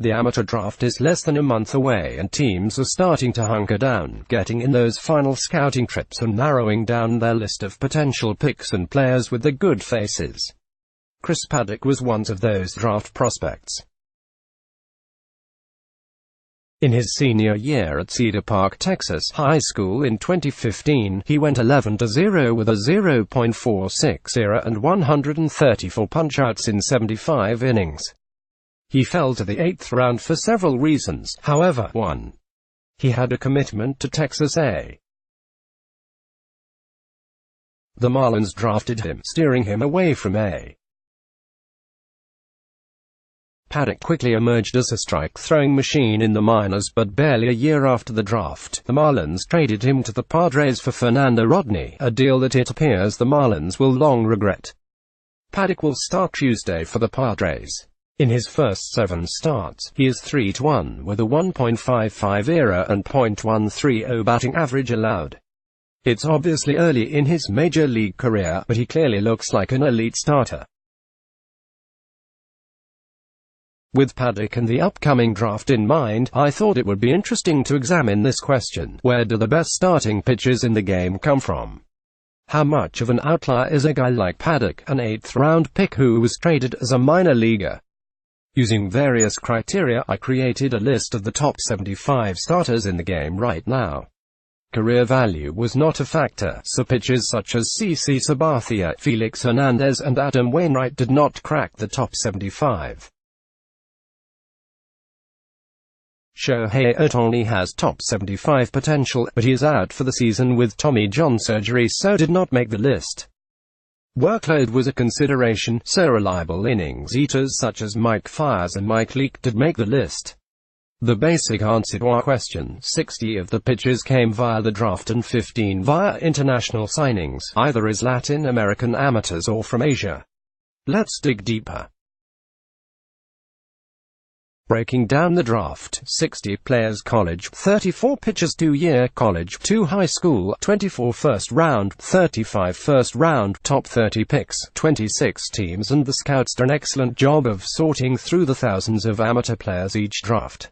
The amateur draft is less than a month away and teams are starting to hunker down, getting in those final scouting trips and narrowing down their list of potential picks and players with the good faces. Chris Paddock was one of those draft prospects. In his senior year at Cedar Park, Texas High School in 2015, he went 11-0 with a 0.46 ERA and 134 punch-outs in 75 innings. He fell to the 8th round for several reasons, however. 1. He had a commitment to Texas A. The Marlins drafted him, steering him away from A. Paddock quickly emerged as a strike-throwing machine in the minors, but barely a year after the draft, the Marlins traded him to the Padres for Fernando Rodney, a deal that it appears the Marlins will long regret. Paddock will start Tuesday for the Padres. In his first 7 starts, he is 3-1 with a 1.55 ERA and .130 batting average allowed. It's obviously early in his major league career, but he clearly looks like an elite starter. With Paddock and the upcoming draft in mind, I thought it would be interesting to examine this question: where do the best starting pitchers in the game come from? How much of an outlier is a guy like Paddock, an 8th-round pick who was traded as a minor leaguer? Using various criteria, I created a list of the top 75 starters in the game right now. Career value was not a factor, so pitchers such as CC Sabathia, Felix Hernandez and Adam Wainwright did not crack the top 75. Shohei Ohtani has top 75 potential, but he is out for the season with Tommy John surgery, so did not make the list. Workload was a consideration, so reliable innings eaters such as Mike Fiers and Mike Leake did make the list. The basic answer to our question: 60 of the pitchers came via the draft and 15 via international signings, either as Latin American amateurs or from Asia. Let's dig deeper. Breaking down the draft: 60 players college, 34 pitchers 2-year college, 2 high school, 24 first round, 35 first round, top 30 picks, 26 teams, and the scouts do an excellent job of sorting through the thousands of amateur players each draft.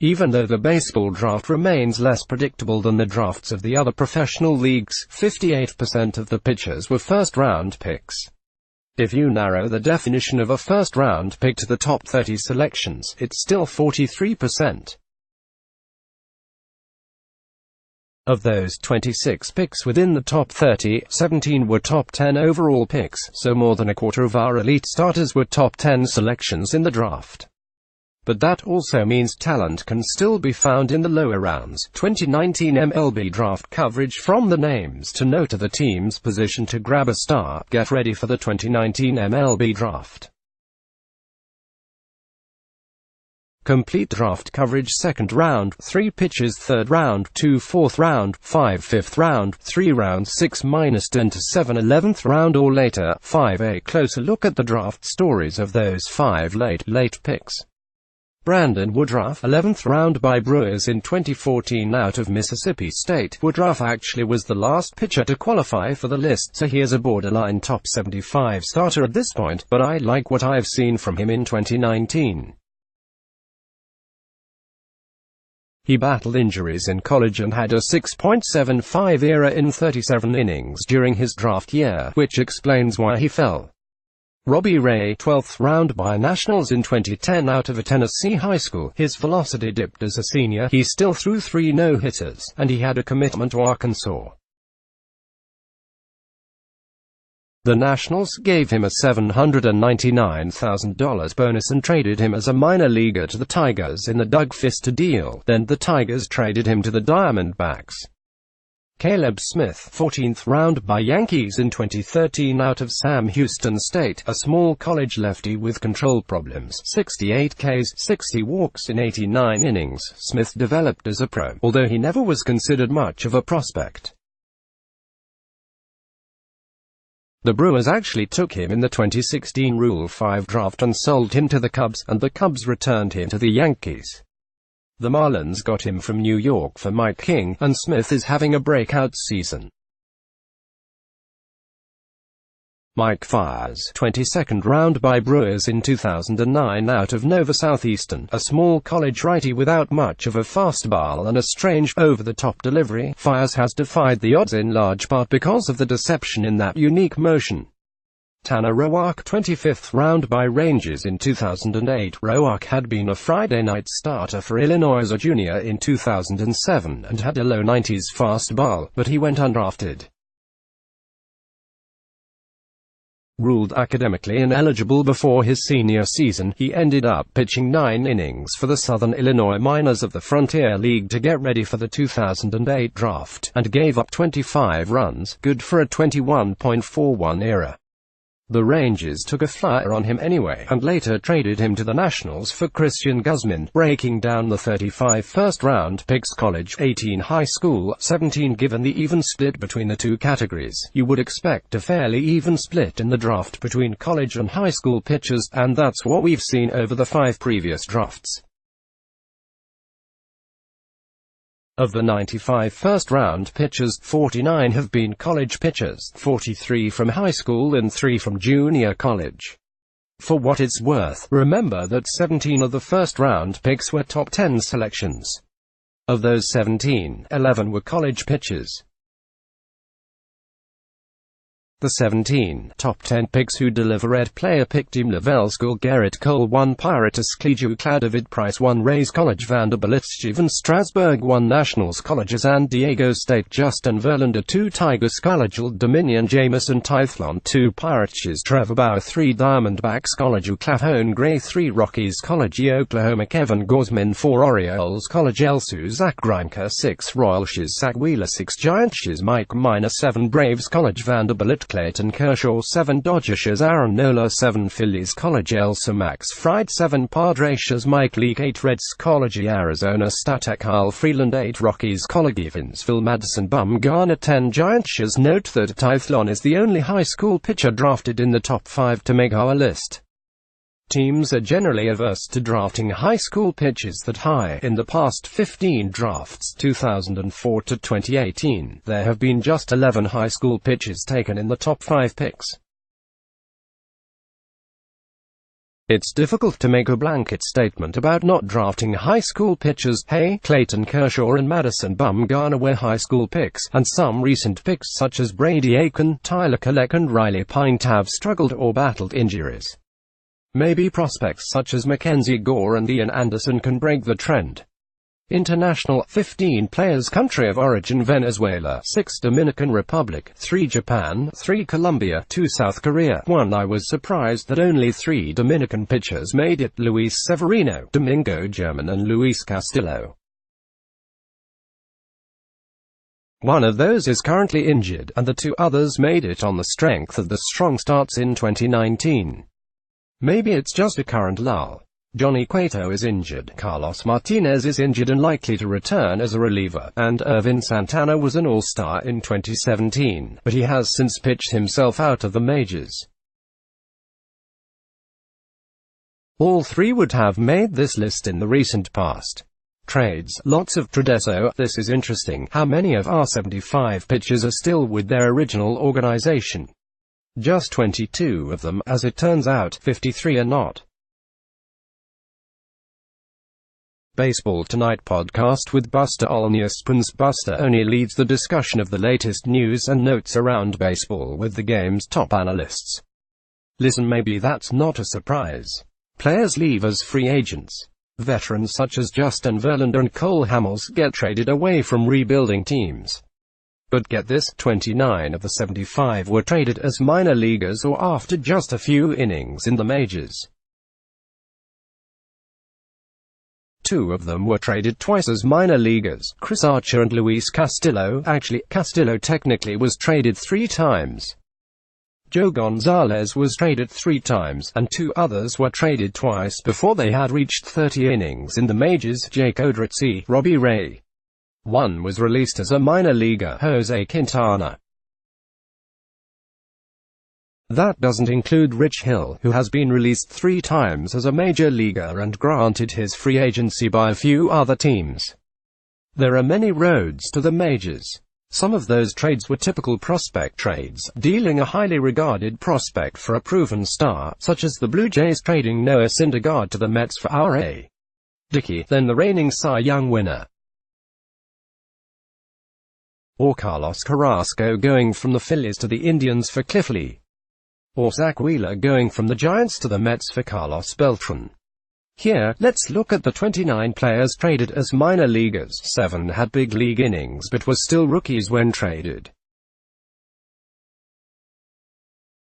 Even though the baseball draft remains less predictable than the drafts of the other professional leagues, 58% of the pitchers were first-round picks. If you narrow the definition of a first-round pick to the top 30 selections, it's still 43%. Of those 26 picks within the top 30, 17 were top 10 overall picks, so more than a quarter of our elite starters were top 10 selections in the draft. But that also means talent can still be found in the lower rounds. 2019 MLB draft coverage: from the names to know to the team's position to grab a star. Get ready for the 2019 MLB draft. Complete draft coverage: 2nd round, 3 pitches; 3rd round, 2 4th round, 5 5th round, 3 rounds 6-10 to 7 11th round or later. 5. A closer look at the draft stories of those 5 late picks. Brandon Woodruff, 11th round by Brewers in 2014 out of Mississippi State. Woodruff actually was the last pitcher to qualify for the list, so he is a borderline top 75 starter at this point, but I like what I've seen from him in 2019. He battled injuries in college and had a 6.75 ERA in 37 innings during his draft year, which explains why he fell. Robbie Ray, 12th round by Nationals in 2010 out of a Tennessee high school. His velocity dipped as a senior. He still threw 3 no-hitters, and he had a commitment to Arkansas. The Nationals gave him a $799,000 bonus and traded him as a minor leaguer to the Tigers in the Doug Fister deal. Then the Tigers traded him to the Diamondbacks. Caleb Smith, 14th round by Yankees in 2013 out of Sam Houston State, a small college lefty with control problems. 68 Ks, 60 walks in 89 innings. Smith developed as a pro, although he never was considered much of a prospect. The Brewers actually took him in the 2016 Rule 5 draft and sold him to the Cubs, and the Cubs returned him to the Yankees. The Marlins got him from New York for Mike King, and Smith is having a breakout season. Mike Fiers, 22nd round by Brewers in 2009 out of Nova Southeastern, a small college righty without much of a fastball and a strange, over-the-top delivery. Fiers has defied the odds in large part because of the deception in that unique motion. Tanner Roark, 25th round by Rangers in 2008. Roark had been a Friday night starter for Illinois as a junior in 2007 and had a low 90s fastball, but he went undrafted. Ruled academically ineligible before his senior season, he ended up pitching 9 innings for the Southern Illinois Miners of the Frontier League to get ready for the 2008 draft, and gave up 25 runs, good for a 21.41 ERA. The Rangers took a flyer on him anyway, and later traded him to the Nationals for Christian Guzman. Breaking down the 35 first-round picks: college, 18 high school, 17. Given the even split between the two categories, you would expect a fairly even split in the draft between college and high school pitchers, and that's what we've seen over the 5 previous drafts. Of the 95 first-round pitchers, 49 have been college pitchers, 43 from high school and 3 from junior college. For what it's worth, remember that 17 of the first-round picks were top 10 selections. Of those 17, 11 were college pitchers. The 17 top 10 picks who deliver: Red player pick Tim Lavelle School, Garrett Cole 1, Pirates Kleju David Price 1, Rays College, Vanderbilt Steven Strasburg 1, Nationals College, San Diego State Justin Verlander 2, Tigers College, Old Dominion Jameson Tythlon 2, Pirates Trevor Bauer 3, Diamondbacks College, Claflin Gray 3, Rockies College, Oklahoma Kevin Gausman 4, Orioles College, Elsu Zach Greinke 6, Royal Shiz Zach Wheeler 6, Giants Shiz Mike Minor 7, Braves College, Vanderbilt Clayton Kershaw 7, Dodgers Shiz Aaron Nola 7, Phillies College, Elsa Max Fried 7, Padres Shiz Mike Leake 8, Reds College, Arizona Statek Kyle Freeland 8, Rockies College, Evansville Madison Bumgarner 10, Giants Shiz. Note that Tythlon is the only high school pitcher drafted in the top 5 to make our list. Teams are generally averse to drafting high school pitchers that high. In the past 15 drafts, 2004 to 2018, there have been just 11 high school pitchers taken in the top 5 picks. It's difficult to make a blanket statement about not drafting high school pitchers. Hey, Clayton Kershaw and Madison Bumgarner were high school picks, and some recent picks such as Brady Aiken, Tyler Kellett and Riley Pint have struggled or battled injuries. Maybe prospects such as Mackenzie Gore and Ian Anderson can break the trend. International: 15 players. Country of origin: Venezuela, 6 Dominican Republic, 3 Japan, 3 Colombia, 2 South Korea, 1 I was surprised that only 3 Dominican pitchers made it: Luis Severino, Domingo German and Luis Castillo. One of those is currently injured, and the 2 others made it on the strength of the strong starts in 2019. Maybe it's just a current lull. Johnny Cueto is injured, Carlos Martinez is injured and likely to return as a reliever, and Irvin Santana was an all-star in 2017, but he has since pitched himself out of the majors. All 3 would have made this list in the recent past. Trades: lots of Tradeso. This is interesting. How many of our 75 pitchers are still with their original organization? Just 22 of them, as it turns out. 53 are not. Baseball Tonight podcast with Buster Olney-Spence. Buster only leads the discussion of the latest news and notes around baseball with the game's top analysts. Listen, maybe that's not a surprise. Players leave as free agents. Veterans such as Justin Verlander and Cole Hamels get traded away from rebuilding teams. But get this, 29 of the 75 were traded as minor leaguers or after just a few innings in the majors. 2 of them were traded twice as minor leaguers, Chris Archer and Luis Castillo. Actually, Castillo technically was traded 3 times. Joe Gonzalez was traded 3 times, and 2 others were traded twice before they had reached 30 innings in the majors, Jake Odorizzi, Robbie Ray. 1 was released as a minor leaguer, Jose Quintana. That doesn't include Rich Hill, who has been released 3 times as a major leaguer and granted his free agency by a few other teams. There are many roads to the majors. Some of those trades were typical prospect trades, dealing a highly regarded prospect for a proven star, such as the Blue Jays trading Noah Syndergaard to the Mets for R.A. Dickey, then the reigning Cy Young winner. Or Carlos Carrasco going from the Phillies to the Indians for Cliff Lee. Or Zach Wheeler going from the Giants to the Mets for Carlos Beltran. Here, let's look at the 29 players traded as minor leaguers. 7 had big league innings but were still rookies when traded.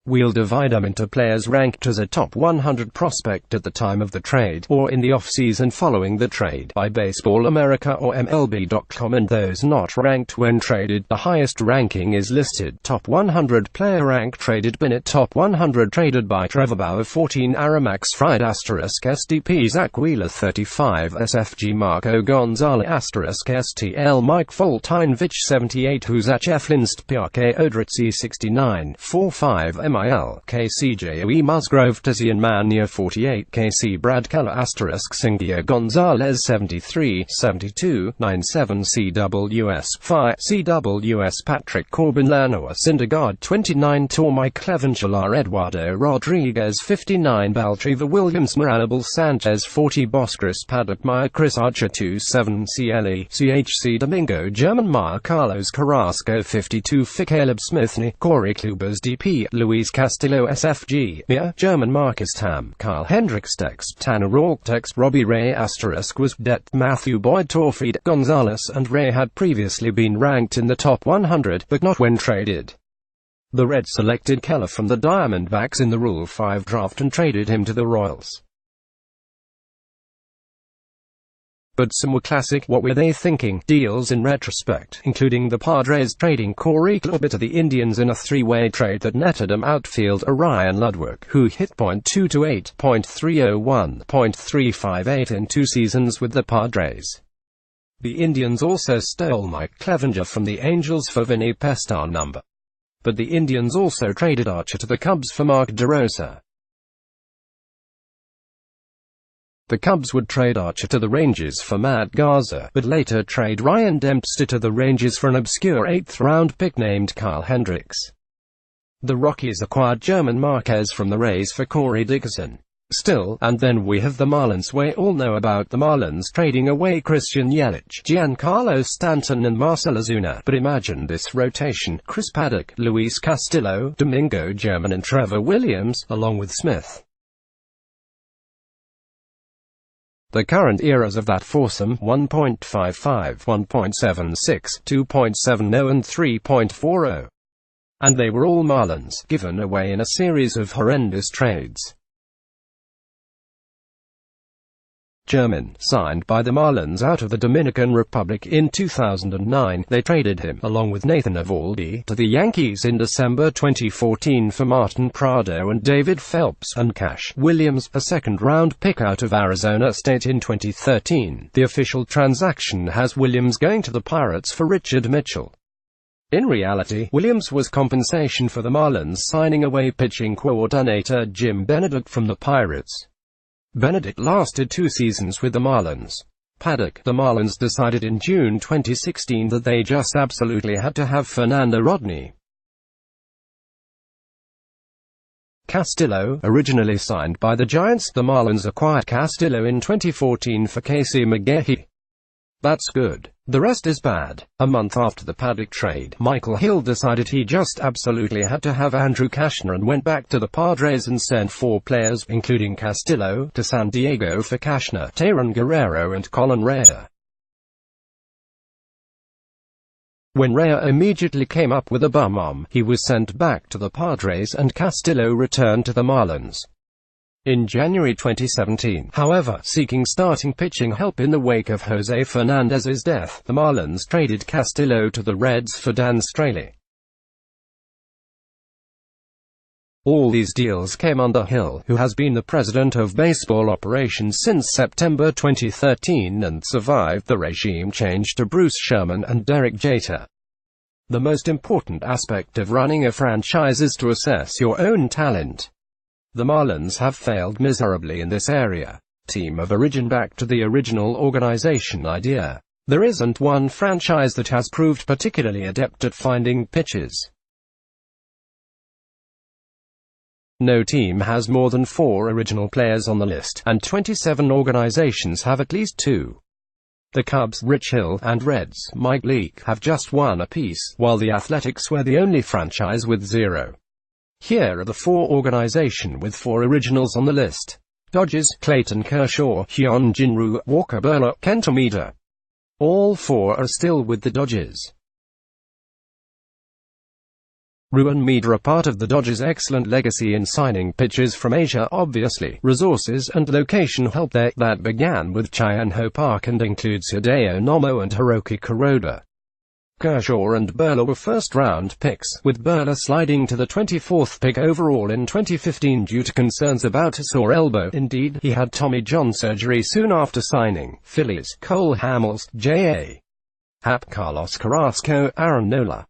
We'll divide them into players ranked as a top 100 prospect at the time of the trade, or in the off-season following the trade, by Baseball America or MLB.com, and those not ranked when traded. The highest ranking is listed. Top 100 player rank traded Bennett. Top 100 traded by Trevor Bauer 14, Aramax Fried *SDP Zach Wheeler 35, SFG Marco Gonzalez *STL Mike Foltynewicz 78, Huzach Eflinst Piake Odritzi 69, 45 MIL, KCJOE Musgrove Tizian Mania 48, KC Brad Keller Singia Gonzalez 73, 72, 97 CWS, Phi, CWS Patrick Corbin Lanoa Syndergaard 29, Tormai Clevenger Eduardo Rodriguez 59, Baltriva Williams Mirabel Sanchez 40, Boskris Paddock Meyer Chris Archer 27, CLE, CHC Domingo German Meyer Carlos Carrasco 52, Caleb Smithney, Corey Klubers DP, Luis Castillo SFG, Mia, German Marcus Tam, Kyle Hendricks Text, Tanner Rourke Text, Robbie Ray was depth, Matthew Boyd Torfeed, Gonzalez and Ray had previously been ranked in the top 100, but not when traded. The Reds selected Keller from the Diamondbacks in the Rule 5 draft and traded him to the Royals. But some were classic "what were they thinking" deals in retrospect, including the Padres trading Corey Kluber to the Indians in a three-way trade that netted them outfielder Ryan Ludwig, who hit .228, .301, .358 in 2 seasons with the Padres. The Indians also stole Mike Clevenger from the Angels for Vinny Pestar number. But the Indians also traded Archer to the Cubs for Mark DeRosa. The Cubs would trade Archer to the Rangers for Matt Garza, but later trade Ryan Dempster to the Rangers for an obscure 8th-round pick named Kyle Hendricks. The Rockies acquired German Marquez from the Rays for Corey Dickerson. Still, and then we have the Marlins. We all know about the Marlins trading away Christian Yelich, Giancarlo Stanton and Marcell Ozuna, but imagine this rotation: Chris Paddock, Luis Castillo, Domingo German and Trevor Williams, along with Smith. The current eras of that foursome: 1.55, 1.76, 2.70 and 3.40. And they were all Marlins, given away in a series of horrendous trades. German, signed by the Marlins out of the Dominican Republic in 2009, they traded him, along with Nathan Eovaldi, to the Yankees in December 2014 for Martin Prado and David Phelps, and Cash Williams, a second-round pick out of Arizona State in 2013. The official transaction has Williams going to the Pirates for Richard Mitchell. In reality, Williams was compensation for the Marlins signing away pitching coordinator Jim Benedict from the Pirates. Benedict lasted 2 seasons with the Marlins. Paddock: the Marlins decided in June 2016 that they just absolutely had to have Fernando Rodney. Castillo: originally signed by the Giants, the Marlins acquired Castillo in 2014 for Casey McGehee. That's good. The rest is bad. A month after the Paddock trade, Michael Hill decided he just absolutely had to have Andrew Cashner and went back to the Padres and sent 4 players, including Castillo, to San Diego for Cashner, Tayron Guerrero and Colin Rea. When Rea immediately came up with a bum arm, he was sent back to the Padres and Castillo returned to the Marlins. In January 2017, however, seeking starting pitching help in the wake of Jose Fernandez's death, the Marlins traded Castillo to the Reds for Dan Straley. All these deals came under Hill, who has been the president of baseball operations since September 2013 and survived the regime change to Bruce Sherman and Derek Jeter. The most important aspect of running a franchise is to assess your own talent. The Marlins have failed miserably in this area. Team of origin back to the original organization idea. There isn't one franchise that has proved particularly adept at finding pitches. No team has more than 4 original players on the list, and 27 organizations have at least 2. The Cubs, Rich Hill, and Reds, Mike Leake, have just 1 apiece, while the Athletics were the only franchise with 0. Here are the 4 organizations with 4 originals on the list. Dodgers, Clayton Kershaw, Hyun-Jin Ryu, Walker Buehler, Kenta Maeda. All 4 are still with the Dodgers. Ryu and Maeda are part of the Dodgers' excellent legacy in signing pitchers from Asia. Obviously, resources and location helped there. That began with Chien-Ho Park and includes Hideo Nomo and Hiroki Kuroda. Kershaw and Buehler were first-round picks, with Buehler sliding to the 24th pick overall in 2015 due to concerns about a sore elbow. Indeed, he had Tommy John surgery soon after signing. Phillies, Cole Hamels, J.A. Happ, Carlos Carrasco, Aaron Nola.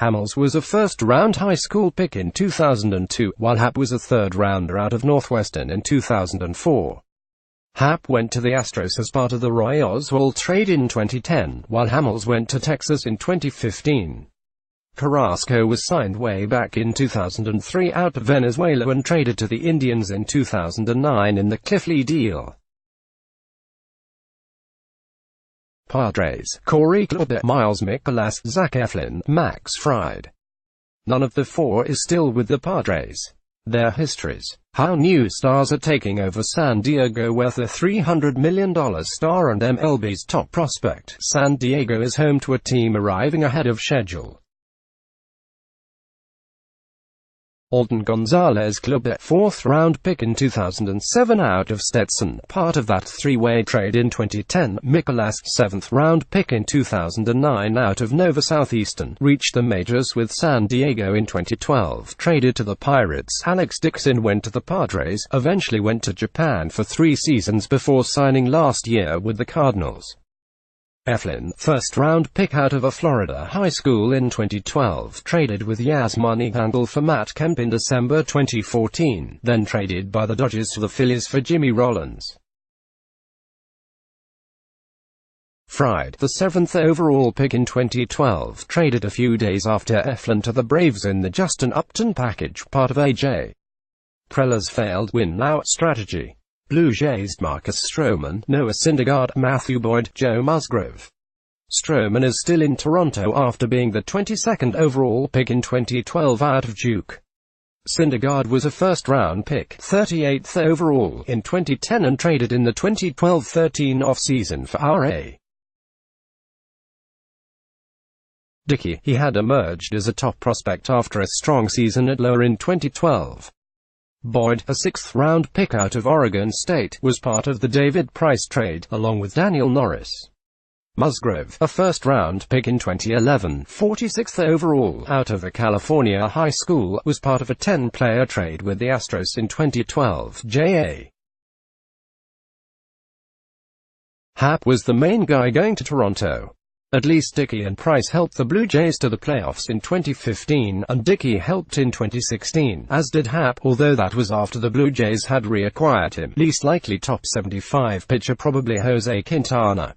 Hamels was a first-round high school pick in 2002, while Happ was a third-rounder out of Northwestern in 2004. Happ went to the Astros as part of the Roy Oswalt trade in 2010, while Hamels went to Texas in 2015. Carrasco was signed way back in 2003 out of Venezuela and traded to the Indians in 2009 in the Cliff Lee deal. Padres, Corey Kluber, Miles Mikolas, Zach Eflin, Max Fried. None of the 4 is still with the Padres. Their histories. How new stars are taking over San Diego. Worth a $300 million star and MLB's top prospect, San Diego is home to a team arriving ahead of schedule. Alden Gonzalez, Kluber, 4th-round pick in 2007 out of Stetson, part of that 3-way trade in 2010. Mikolas, 7th-round pick in 2009 out of Nova Southeastern, reached the majors with San Diego in 2012, traded to the Pirates. Alex Dixon went to the Padres, eventually went to Japan for 3 seasons before signing last year with the Cardinals. Eflin, first-round pick out of a Florida high school in 2012, traded with Yasmani Grandal for Matt Kemp in December 2014, then traded by the Dodgers to the Phillies for Jimmy Rollins. Fried, the 7th overall pick in 2012, traded a few days after Eflin to the Braves in the Justin Upton package, part of A.J. Preller's failed win-now strategy. Blue Jays, Marcus Stroman, Noah Syndergaard, Matthew Boyd, Joe Musgrove. Stroman is still in Toronto after being the 22nd overall pick in 2012 out of Duke. Syndergaard was a first-round pick, 38th overall, in 2010 and traded in the 2012-13 offseason for R.A. Dickey. He had emerged as a top prospect after a strong season at Lower in 2012. Boyd, a 6th-round pick out of Oregon State, was part of the David Price trade, along with Daniel Norris. Musgrove, a first-round pick in 2011, 46th overall, out of a California high school, was part of a 10-player trade with the Astros in 2012. J.A. Happ was the main guy going to Toronto. At least Dickey and Price helped the Blue Jays to the playoffs in 2015, and Dickey helped in 2016, as did Happ, although that was after the Blue Jays had reacquired him. Least likely top 75 pitcher probably Jose Quintana.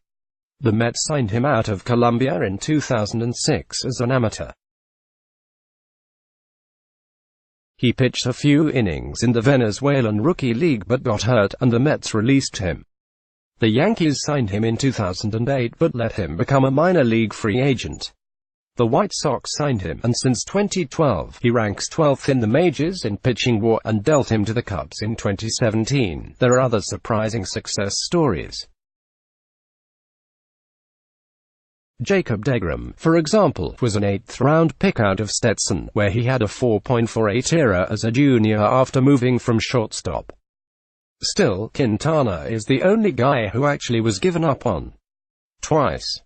The Mets signed him out of Columbia in 2006 as an amateur. He pitched a few innings in the Venezuelan Rookie League but got hurt, and the Mets released him. The Yankees signed him in 2008 but let him become a minor league free agent. The White Sox signed him, and since 2012, he ranks 12th in the majors in pitching WAR, and dealt him to the Cubs in 2017. There are other surprising success stories. Jacob deGrom, for example, was an 8th-round pick out of Stetson, where he had a 4.48 ERA as a junior after moving from shortstop. Still, Quintana is the only guy who actually was given up on. Twice.